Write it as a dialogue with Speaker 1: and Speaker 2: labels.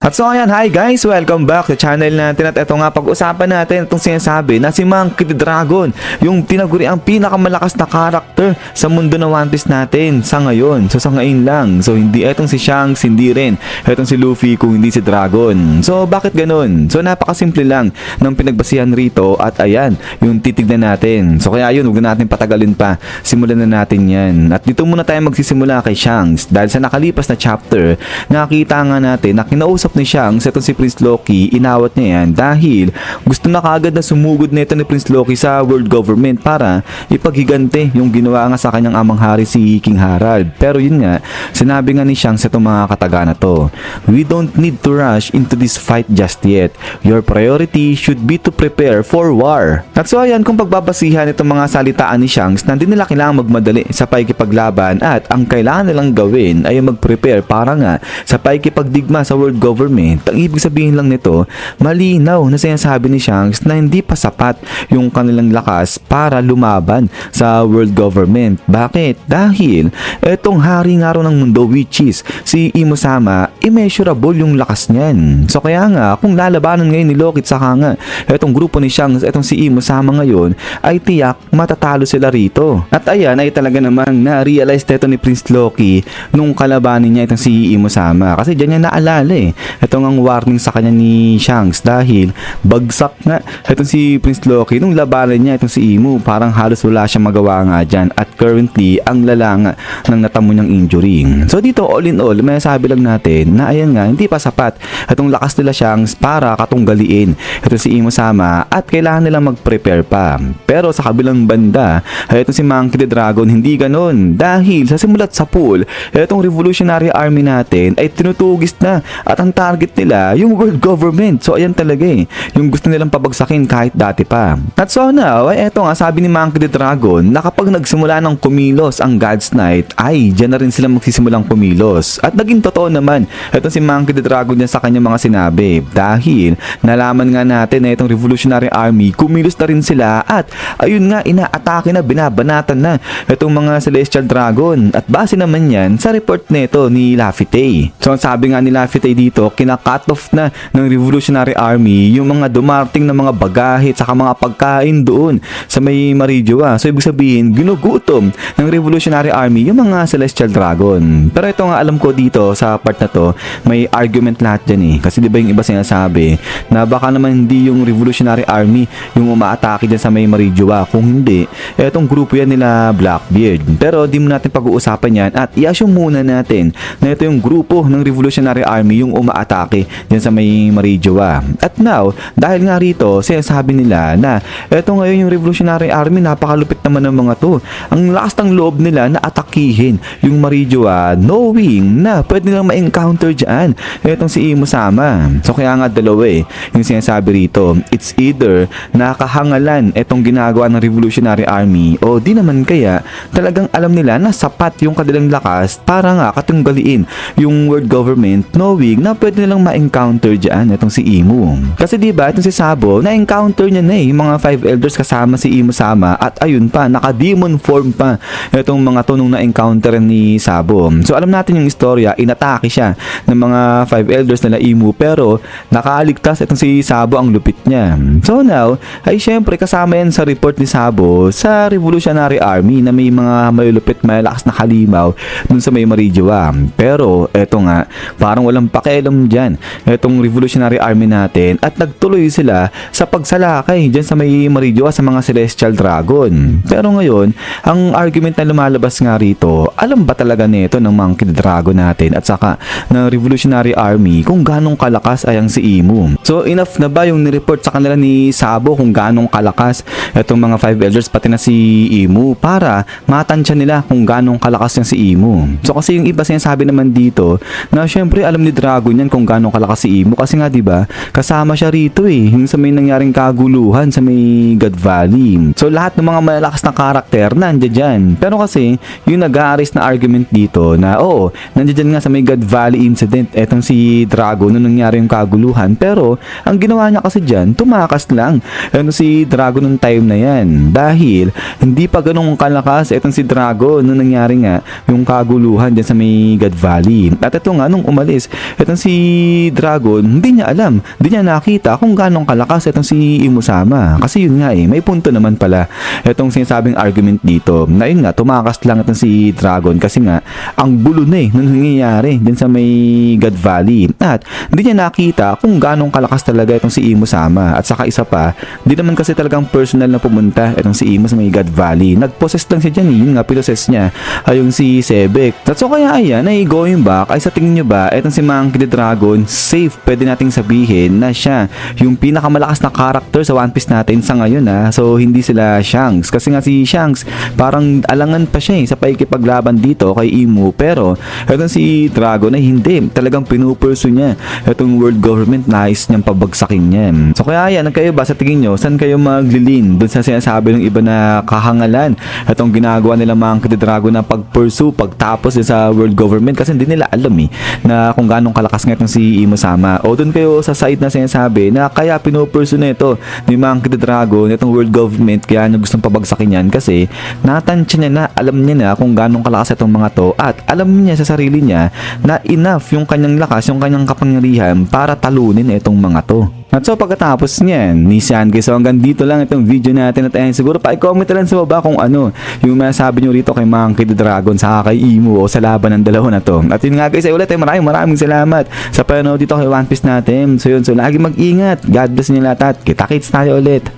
Speaker 1: At so ayan, hi guys! Welcome back sa channel natin at ito nga pag-usapan natin itong sinasabi na si Monkey D. Dragon, yung tinaguri ang pinakamalakas na karakter sa mundo na One Piece natin sa ngayon. So sa ngayon lang. So hindi etong si Shanks, hindi rin etong si Luffy kung hindi si Dragon. So bakit ganun? So napakasimple lang ng pinagbasihan rito at ayan, yung titignan natin. So kaya yun, huwag na natin patagalin pa. Simulan na natin yan. At dito muna tayo magsisimula kay Shanks dahil sa nakalipas na chapter, nakita nga natin na kinausap ni Shanks itong si Prince Loki, inawat niya yan dahil gusto na kaagad na sumugod nito ni Prince Loki sa world government para ipaghigante yung ginawa nga sa kanyang amang hari si King Harald. Pero yun nga, sinabi nga ni Shanks itong mga kataga na to, "We don't need to rush into this fight just yet. Your priority should be to prepare for war." At so ayan, kung pagbabasihan itong mga salitaan ni Shanks na hindi nila kailangan magmadali sa pakikipaglaban at ang kailangan nilang gawin ay mag-prepare para nga sa pakikipagdigma sa world government. Ang ibig sabihin lang nito, malinaw na sinasabi ni Shanks na hindi pa sapat yung kanilang lakas para lumaban sa world government. Bakit? Dahil etong hari nga raw ng mundo, which is si Imo-sama, immeasurable yung lakas niyan. So kaya nga, kung lalabanan ngayon ni Loki at saka nga etong grupo ni Shanks, etong si Imo-sama ngayon, ay tiyak matatalo sila rito. At ayan ay talaga namang na-realize nito ni Prince Loki nung kalabanin niya itong si Imo-sama. Kasi dyan niya naalala ito ang warning sa kanya ni Shanks dahil bagsak nga itong si Prince Loki nung labanan niya itong si Imo. Parang halos wala siyang magawa nga dyan at currently ang lala nga ng natamo niyang injury. So dito all in all, may sabi lang natin na ayan nga, hindi pa sapat itong lakas nila Shanks para katunggaliin ito si Imo-sama at kailangan nilang mag-prepare pa. Pero sa kabilang banda, itong si Monkey D. Dragon hindi ganon dahil sa simulat sa pool, itong Revolutionary Army natin ay tinutugis na at ang target nila yung world government. So ayan talaga yung gusto nilang pabagsakin kahit dati pa. At so now, ay eto nga sabi ni Monkey D. Dragon na kapag nagsimula ng kumilos ang God's Knight, ay dyan na rin sila magsisimulang kumilos. At naging totoo naman itong si Monkey D. Dragon dyan sa kanyang mga sinabi dahil nalaman nga natin na itong Revolutionary Army kumilos na rin sila at ayun nga inaatake na, binabanatan na itong mga Celestial Dragon. At base naman yan sa report nito ni Laffy Tay. So sabi nga ni Laffy Tay dito, kina-cut off na ng Revolutionary Army yung mga dumarting na mga bagahe at saka mga pagkain doon sa may Marijoa. So ibig sabihin, ginugutom ng Revolutionary Army yung mga Celestial Dragon. Pero ito nga alam ko dito sa part na to, may argument lahat dyan kasi di ba yung iba sinasabi na baka naman hindi yung Revolutionary Army yung umaatake dyan sa may Marijoa. Kung hindi, etong grupo yan nila Blackbeard. Pero di mo natin pag-uusapan yan at i-assume muna natin na ito yung grupo ng Revolutionary Army yung umaatake dyan sa may Marijoa. At now, dahil nga rito, sinasabi nila na eto ngayon yung Revolutionary Army, napakalupit naman ng mga to. Ang lakas ng loob nila na atakihin yung Marijoa knowing na pwede nilang ma-encounter dyan etong si Imo-sama. So kaya nga dalawa yung sinasabi rito. It's either nakahangalan etong ginagawa ng Revolutionary Army o di naman kaya talagang alam nila na sapat yung kanilang lakas para nga katunggaliin yung world government knowing na pwede nilang ma-encounter dyan itong si Imo. Kasi diba itong si Sabo, na-encounter niya na yung mga 5 elders kasama si Imo-sama at ayun pa, naka-demon form pa itong mga to nung na-encounter ni Sabo. So alam natin yung istorya, inatake siya ng mga 5 elders nila Imo pero nakaligtas itong si Sabo, ang lupit niya. So now, ay syempre kasama yan sa report ni Sabo sa Revolutionary Army na may mga malulupit, malakas na halimaw dun sa may Marijoa. Pero eto nga, parang walang pakialam dyan etong Revolutionary Army natin at nagtuloy sila sa pagsalakay dyan sa may Marijoa sa mga Celestial Dragon. Pero ngayon, ang argument na lumalabas nga rito, alam ba talaga nito ng Monkey D. Dragon natin at saka ng Revolutionary Army kung ganong kalakas ay ang si Imo? So enough na ba yung nireport sa kanila ni Sabo kung ganong kalakas etong mga 5 elders pati na si Imo para matansya nila kung ganong kalakas yung si Imo? So kasi yung iba sinasabi naman dito na syempre alam ni Dragon yan kung ganong kalakas si Imo kasi nga diba kasama siya rito yung sa may nangyaring kaguluhan sa may God Valley. So lahat ng mga malalakas na karakter nandiyan dyan. Pero kasi yun yung nag-aaris na argument dito na oo, nandiyan nga sa may God Valley incident etong si Drago nung nangyari yung kaguluhan, pero ang ginawa niya kasi dyan, tumakas lang si Drago nung time na yan dahil hindi pa ganun kalakas etong si Drago nung nangyari nga yung kaguluhan dyan sa may God Valley. At ito nga nung umalis etong si Dragon, hindi niya alam, hindi niya nakita kung ganong kalakas etong si Imusama, kasi yun nga may punto naman pala etong sinasabing argument dito na yun nga, tumakas lang etong si Dragon kasi nga ang gulo na nung nangyayari din sa may God Valley at hindi niya nakita kung ganong kalakas talaga itong si Imusama. At saka isa pa, di naman kasi talagang personal na pumunta itong si Imo sa may God Valley, nagpossess lang siya dyan, yun nga pinoses niya yung si Sebek. At so kaya ayan, ay going back, ay sa tingin nyo ba itong si Monkey D. Dragon, safe pwede nating sabihin na siya yung pinakamalakas na character sa One Piece natin sa ngayon so hindi sila Shanks, kasi nga si Shanks parang alangan pa siya sa pakikipaglaban dito kay Imo, pero itong si Dragon ay hindi, talagang pinupursu niya itong world government, nais niyang pabagsakin niya. So kaya yan, kayo ba sa tingin nyo, saan kayo maglilin dun sa sinasabi ng iba na kahangalan itong ginagawa nila Monkey D. Dragon na pagpursu pagtapos sa world government, kasi hindi nila alam na kung ganong kalakas nga itong si Imusama, o dun kayo sa side na sinasabi na kaya pinupursu na ito ni Monkey D. Dragon itong world government, kaya niya gustong pabagsakin yan kasi natansya niya na, alam niya na kung ganong kalakas itong mga to at alam niya sa sarili niya na enough yung kanyang lakas, yung kanyang kapangyarihan para talunin itong mga to. At so pagkatapos niyan, ni Sean, so hanggang dito lang itong video natin at ayun, siguro pa i-comment lang sa baba kung ano yung masasabi nyo rito kay Monkey D. Dragon sa kay Imo o sa laban ng dalawa na to. At yun nga guys, ulit maraming salamat sa panonood dito kay One Piece natin. So yun, so lagi mag-ingat, God bless niyo lahat at kita-kits tayo ulit.